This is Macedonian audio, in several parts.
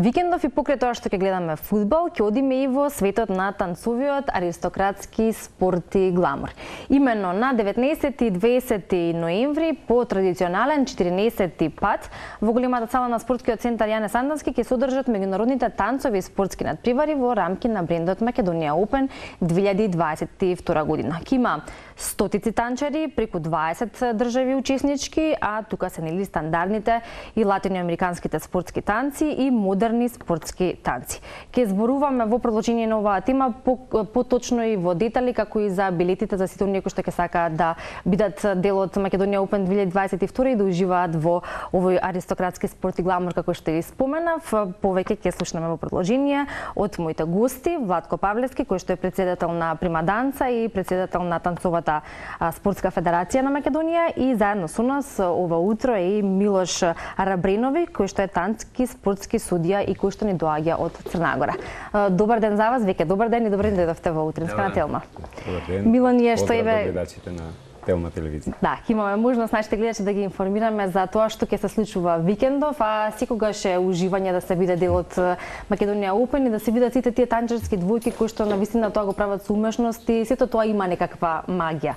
Викендов и покрај тоа што ќе гледаме фудбал, ќе одиме и во светот на танцовиот аристократски спорт и гламур. Именно на 19 и 20 ноември по традиционален 14 пат во големата сала на спортскиот центар Јане Сандански ќе се одржат меѓународните танцови и спортски надпревари во рамки на брендот Македонија Open 2022 година. Ќе има стотици танчари, преку 20 држави учеснички, а тука се нели стандардните и латиноамериканските спортски танци и модерни спортски танци. Ке зборуваме во продолжение на оваа тема поточно и во детали, како и за билетите за сите оние кои што ќе сакаат да бидат дел од Македонија Open 2022 и да уживаат во овој аристократски спорт и гламур, како што ви споменав. Повеќе ќе слушнеме во продолжение од моите гости, Владко Павлевски, кој што е председател на Примаданца и председател на танцовата спортска федерација на Македонија, и заедно со нас ова утро е и Милош Рабренови, кој што е танцски спортски судија и кој што ни доаѓа од Црна Гора. Добар ден за вас, веќе добар ден и добре дојдовте во утринска на Телма. Добар ден. Мило ние што еве гледачите на Телма телевизија. Да, имаме можност нашите гледачи да ги информираме за тоа што ќе се случува викендов, а секогаш е уживање да се биде дел од Македонија Open и да се видат сите тие танчарски двојки кои што навистина тоа го прават со умешност и сето тоа има некаква магија.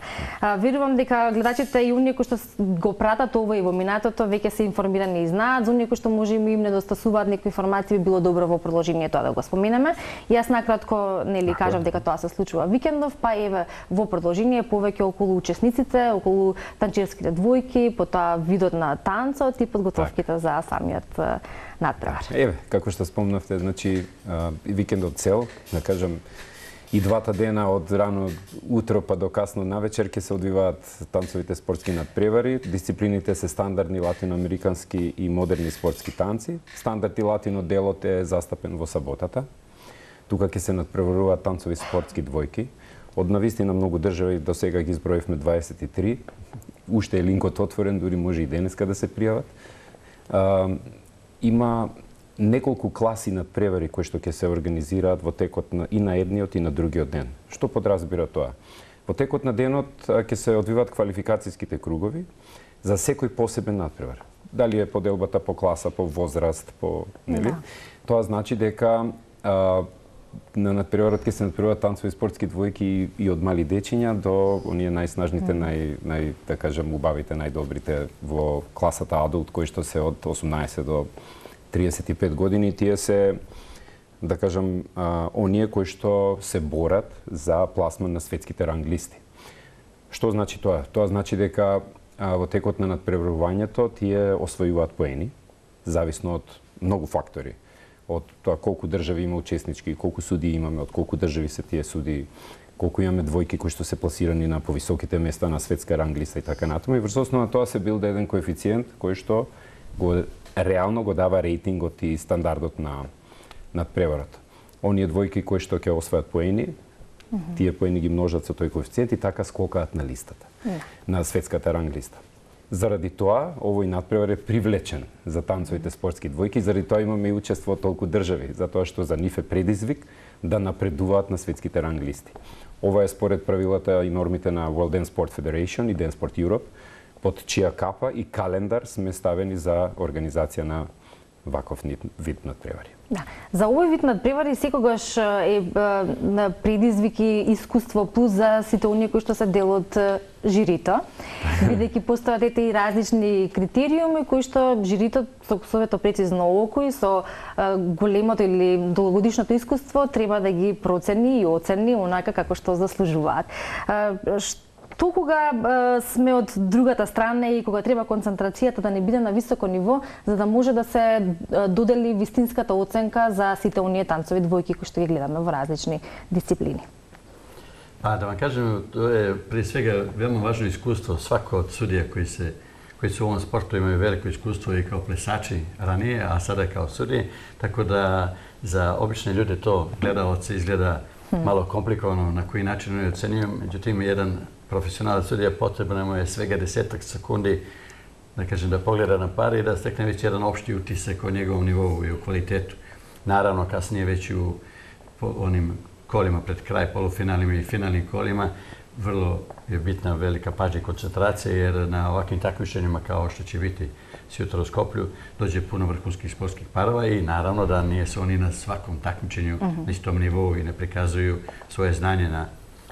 Верувам дека гледачите и оние кои што го пратат ова и во минатото веќе се информирани и знаат, за оние кои што може им недостасуваат некои информации, би било добро во продолжение тоа да го споменеме. Јас накратко нели кажав дека тоа се случува викендов, па еве во продолжение повеќе околу учесниците, околу танчерските двојки, потоа видот на танцот и подготовките за самиот надпревар. Еве, како што спомнавте, значи викендот цел, да кажам, и двата дена од рано утро па до касно навечер ќе се одвиваат танцовите спортски надпревари. Дисциплините се стандардни латиноамерикански и модерни спортски танци. Стандард и латино делот е застапен во саботата. Тука ќе се надпреваруваат танцови спортски двојки. Од навистина многу држави, до сега ги изброивме 23. Уште е линкот отворен, дури може и денеска да се пријават. Има неколку класи надпревари кои што ќе се организираат во текот и на едниот и на другиот ден. Што подразбира тоа? Во текот на денот ќе се одвиваат квалификацијските кругови за секој посебен надпревар. Дали е поделбата по класа, по возраст, по нели? Да. Тоа значи дека на надпреварот ќе се надпреварат танцови спортски двојки и од мали дечиња до оние најснажните, да кажам, убавите, најдобрите во класата адулт, кои што се од 18 до 35 години. Тие се, да кажам, оние кои што се борат за пласман на светските ранглисти. Што значи тоа? Тоа значи дека во текот на надпреварувањето тие освојуваат поени, зависно од многу фактори. Од тоа колку држави има учеснички, колку судии имаме, од колку држави се тие судии, колку имаме двојки кои што се пласирани на повисоките места на светска ранглиста и така натаму. И врз основа на тоа се билда еден коефициент кој што реално го дава рейтингот и стандардот на надпреварот. Оние двојки кои што ќе освојат поени, тие поени ги множат со тој коефициент и така скокаат на листата, на светската ранглиста. Заради тоа, овој надпревар е привлечен за танцовите спортски двојки, заради тоа имаме и учество од толку држави, затоа што за нив е предизвик да напредуваат на светските ранглисти. Ова е според правилата и нормите на World Dance Sport Federation и Dance Sport Europe, под чија капа и календар сме ставени за организација на ваков вид надпревари. Да. За овој вид надпревари секогаш е предизвик и искуство плюс за сите оние кои што се дел од жирито, бидејќи постојат и различни критериуми кои што жирито со своето прецизно око и со големото или долгогодишното искуство треба да ги процени и оцени онака како што заслужуваат. Тоа кога сме од другата страна и кога треба концентрацијата да не биде на високо ниво, за да може да се додели вистинската оценка за сите оние танцови двојки кои што ги гледаме во различни дисциплини. Да вам кажем, тоа е пред свега веoma важно искуство. Свако од судија кои се у овом спорту имају велико искуство и као плесачи ранije, а сада као судија, така да за обични луѓе то гледалци изгледа мало компликовано на кој начин они оценjuju, меѓутоа еден професионален судија потребно му е свега 10 секунди да кажем да погледа на пари и да стекне веќе еден општи утисак о неговом нивоу и о квалитету. Наравно касније веќе у оним колима пред крај, полуфиналима и финални колима, vrlo je bitna velika pažnja i koncentracija, jer na ovakvim takmičenjima kao što će biti sutra u Skoplju dođe puno vrhunskih sportskih parova i naravno da nije su oni na svakom takmičenju na istom nivou i ne prikazuju svoje znanje na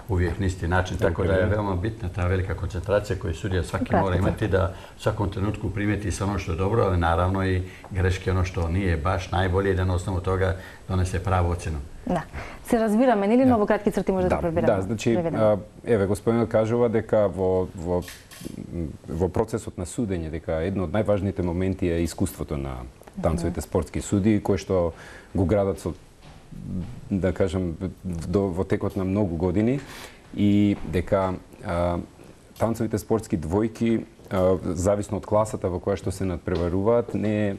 uvijek na isti način, tako da je veoma bitna ta velika koncentracija koju sudija svaki mora imati, da u svakom trenutku primijeti sve ono što je dobro, ali naravno i greške ono što nije baš najbolje, da na osnovu toga donese pravu ocenu. Да. Се разбираме, нели ново кратки црти може да пребераме? Да, значи, еве, господинот кажува дека во процесот на судење, дека едно од најважните моменти е искуството на танцовите спортски судии, кои што го градат со, да кажем, во текот на многу години и дека танцовите спортски двојки, зависно од класата во која што се надпреваруваат, не е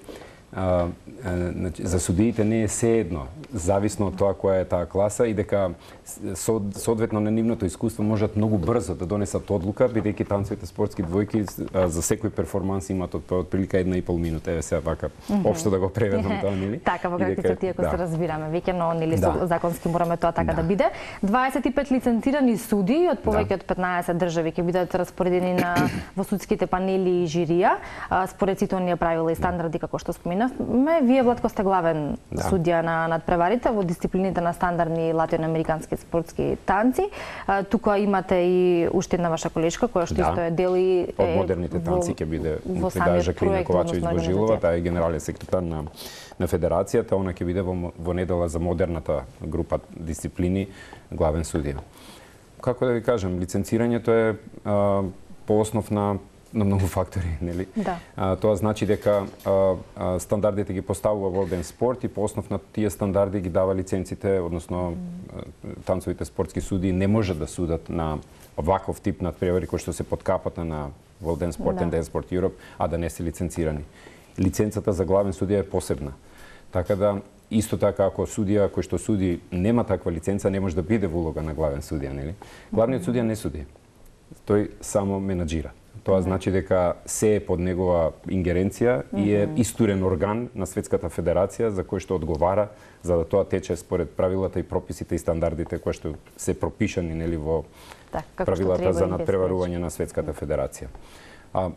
за судиите не е seедно, зависно од тоа која е таа класа и дека соодветно на нивното искуство можат многу брзо да донесат одлука, бидејќи танцовите спортски двојки за секој перформанс имаат од прилика 1,5 минута. Еве сега вака општо да го преведам тоа, нели? Така, во кратки црти, ако се разбираме веќе, но нели законски мораме тоа така да биде. 25 лицензирани судии од повеќе од 15 држави ќе бидат распоредени во судските панели и жирија, според сите оние правила и стандарди како што споминавме. Вие, Владко, сте главен судија на надпреварите во дисциплините на стандардни латиноамерикански спортски танци. Тука имате и уште една ваша колешка која што исто е дел и од модерните танци ќе биде Жаклина Ковачевиќ Божилова, таа е генерален секретар на федерацијата, она ќе биде во недела за модерната група дисциплини главен судија. Како да ви кажам, лиценцирањето е по основ на многу фактори, нели? Да. Тоа значи дека стандардите ги поставува World Dance Sport и по основ на тие стандарди ги дава лиценците, односно танцовите спортски судии не можат да судат на ваков тип надпревари кои што се под капата на World Dance Sport and Dance Sport Europe, а да не се лиценцирани. Лиценцата за главен судија е посебна. Така да исто така ако судија кој што суди нема таква лиценца, не може да биде во улога на главен судија, нели? Главниот судија не суди. Тој само менаџира. Тоа значи дека се е под негова ингеренција и е истурен орган на Светската федерација за кој што одговара за да тоа тече според правилата и прописите и стандардите кои што се пропишани, нели, во правилата за надпреварување на Светската федерација.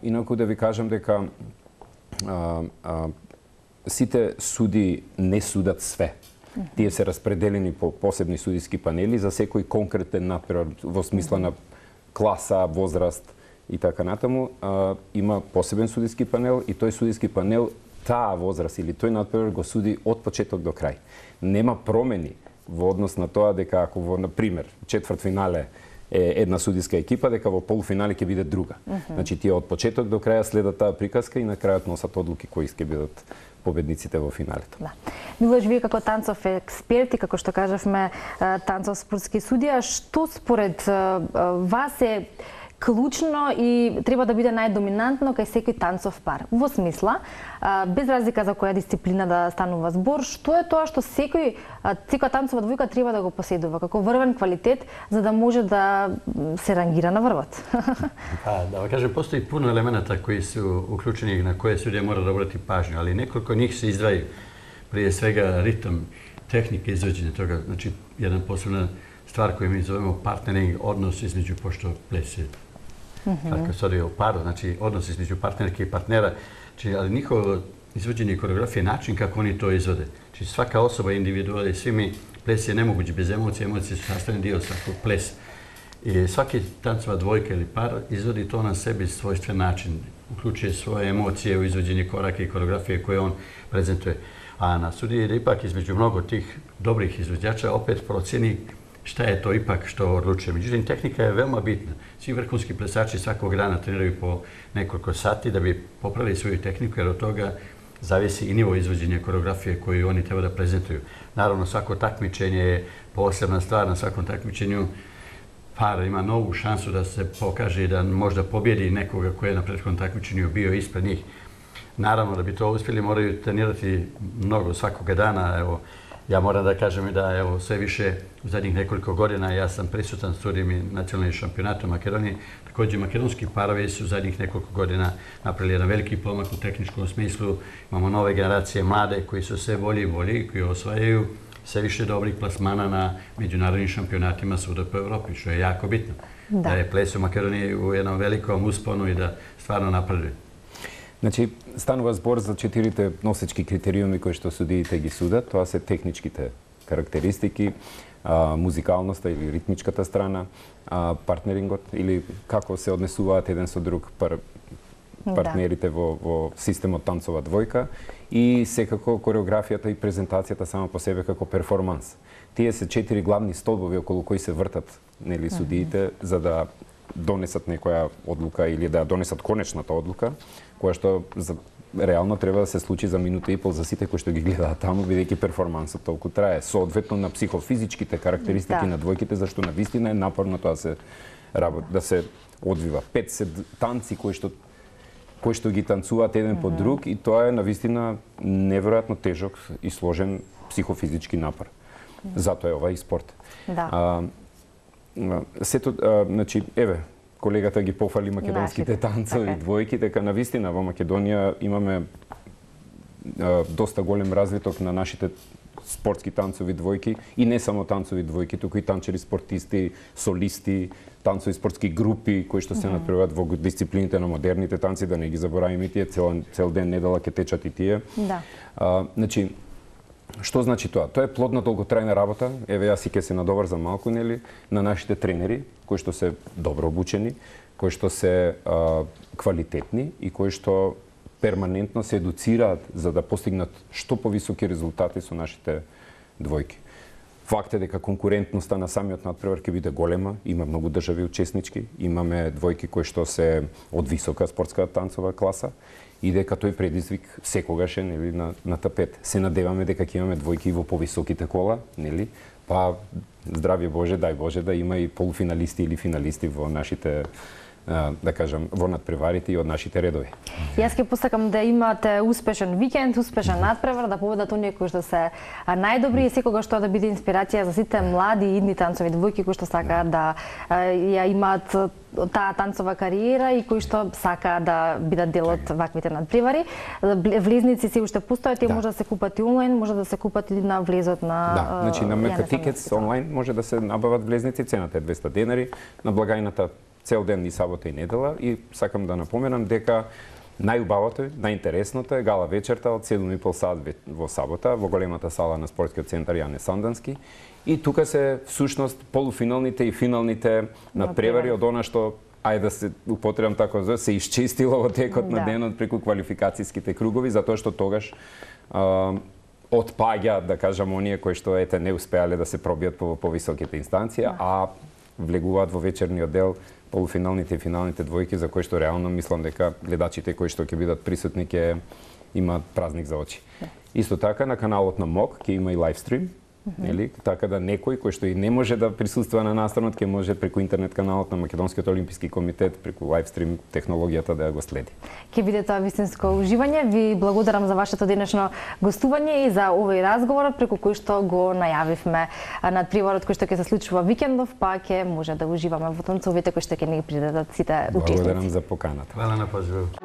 Инаку да ви кажам дека сите суди не судат све. Тие се распределени по посебни судиски панели за секој конкретен надпревар во смисла на класа, возраст и така натаму. Има посебен судиски панел и тој судиски панел таа возраст или тој надпревар го суди од почеток до крај. Нема промени во однос на тоа дека ако во, например, четвртфинале е една судиска екипа, дека во полуфинале ќе биде друга. Значи тие од почеток до крај следат таа приказка и на крајот носат одлуки кои ќе бидат победниците во финалето. Да. Милош, вие како танцов експерт и како што кажавме танцов спортски судија, што според вас е клучно и треба да биде најдоминантно кај секој танцов пар? Во смисла, без разлика за која дисциплина да станува збор, што е тоа што секоја танцова двојка треба да го поседува како врвен квалитет за да може да се рангира на врвот? Да кажем, постои пуно елемента кои се уклучени на кои судија мора да обрати пажњу, али неколку нив се издвају. Прije svega ритм, техника извоđenja тога, значи една посебна ствар која ми зовемо партнеринг, однос измеѓу, пошто плес е така се у пару, значи однос измеѓу партнерки и партнера, али нихово извоđenje koreografije, način kako oni to izvode. Znači svaka osoba je individualna i svi mi, ples je nemoguć bez emocije, emocije su sastavni dio svakog plesa. I svaki tancova dvojka ili par izvodi to na sebi svojstven način, uključuje svoje emocije u izvođenje koraka i koreografije koje on prezentuje. A na sudiji je da ipak između mnogo tih dobrih izvođača opet procjeni šta je to ipak što odlučuje. Međutim, tehnika je veoma bitna. Svi vrhunski plesači svakog dana treniraju po nekoliko sati da bi popravili svoju tehniku, jer od toga zavisi i nivo izvođenja koreografije koju oni treba da prezentuju. Naravno, svako takmičenje je posebna stvar. Na svakom takmičenju par ima novu šansu da se pokaže i da možda pobjedi nekoga koji je na prethodnom takmičenju bio ispred njih. Naravno, da bi to uspjeli, moraju trenirati mnogo svakoga dana. Evo, ja moram da kažem da evo, sve više u zadnjih nekoliko godina ja sam prisutan studijem i nacionalni šampionat u Makedoniji. Također, makedonski parovi su u zadnjih nekoliko godina napravili jedan veliki pomak u tehničkom smislu. Imamo nove generacije mlade koji su sve bolji i bolji, koji osvajaju sve više dobrih plasmana na međunarodnim šampionatima svuda po Evropi, što je jako bitno. Da je ples u Makedoniji u jednom velikom usponu i da stvarno napreduje. Значи, станува збор за 4 носечки критериуми кои што судиите ги судат. Тоа се техничките карактеристики, музикалноста или ритмичката страна, партнерингот или како се однесуваат еден со друг партнерите во системот танцова двојка и секако кореографијата и презентацијата само по себе како перформанс. Тие се 4 главни столбови околу кои се вртат, нели, судиите за да донесат некоја одлука или да донесат конечната одлука, која што реално треба да се случи за минута и пол за сите кои што ги гледаат таму, бидејќи перформансот толку трае. Соодветно на психофизичките карактеристики на двојките, зашто на вистина е напорно тоа да се одвива. 5 танци кои што ги танцуваат еден по друг и тоа е на вистина неверојатно тежок и сложен психофизички напор. Затоа е ова и спорт. Да. Сето, значи, еве, колегата ги пофали македонските танцови и двојки, дека на вистина во Македонија имаме доста голем развиток на нашите спортски танцови двојки и не само танцови двојки, туку и танчери спортисти, солисти, танцови спортски групи кои што се надпреваруваат во дисциплините на модерните танци, да не ги забораваме и тие, цел ден недела ќе течат и тие. Да. Значи, што значи тоа? Тоа е плод на долготрајна работа. Еве јас и ќе се надоврзам малку, нели, на нашите тренери, кои што се добро обучени, кои што се квалитетни и кои што перманентно се едуцираат за да постигнат што повисоки резултати со нашите двојки. Факт е дека конкурентноста на самиот надпревар ќе биде голема, има многу држави учеснички, имаме двојки кои што се од висока спортска танцова класа и дека тој предизвик секогаш е, нели, на тапет. Се надеваме дека ќе имаме двојки во повисоките кола, нели? Па здравје Боже, дај Боже да има и полуфиналисти или финалисти во нашите да кажам, во надпреварите и од нашите редови. Јас ќе посакам да имате успешен викенд, успешен надпревар, да победат оние кои што се најдобри и секогаш тоа да биде инспирација за сите млади и идни танцови двојки кои што сакаат да ја имаат таа танцова кариера и кои што сакаат да бидат дел од ваквите надпревари. Влезници се уште постојат, тие може да се купат и онлайн, може да се купат и на влезот на Да, значи на МК Tickets онлайн може да се набават влезници, цената е 200 денари, на благајната цел ден и сабота и недела и сакам да напоменам дека најубавото, најинтересното е гала вечерта од 7:30 сат во сабота во големата сала на спортскиот центар Јане Сандански и тука се всушност полуфиналните и финалните надпревари од она што ајде да се употребам тако се исчистило во текот на денот преку квалификацијските кругови затоа што тогаш отпаѓаат, да кажам, оние кои што ете не успеале да се пробијат по повисоките инстанции, а влегуваат во вечерниот дел полуфиналните и финалните двојки за кои што реално мислам дека гледачите кои што ќе бидат присутни ќе имаат празник за очи. Исто така на каналот на МОК ќе има и лайвстрим, нели? Така да некој кој што и не може да присуствува на настанот ќе може преку интернет каналот на Македонскиот олимписки комитет преку лайвстрим технологијата да ја го следи. Ќе биде тоа вистинско уживање. Ви благодарам за вашето денешно гостување и за овој разговор преку кој што го најавивме надпреварот кој што ќе се случува викендов, па ќе може да уживаме во танцовите кои што ќе ни придадат сите учесници. Благодарам за поканата. Хвала на позивот.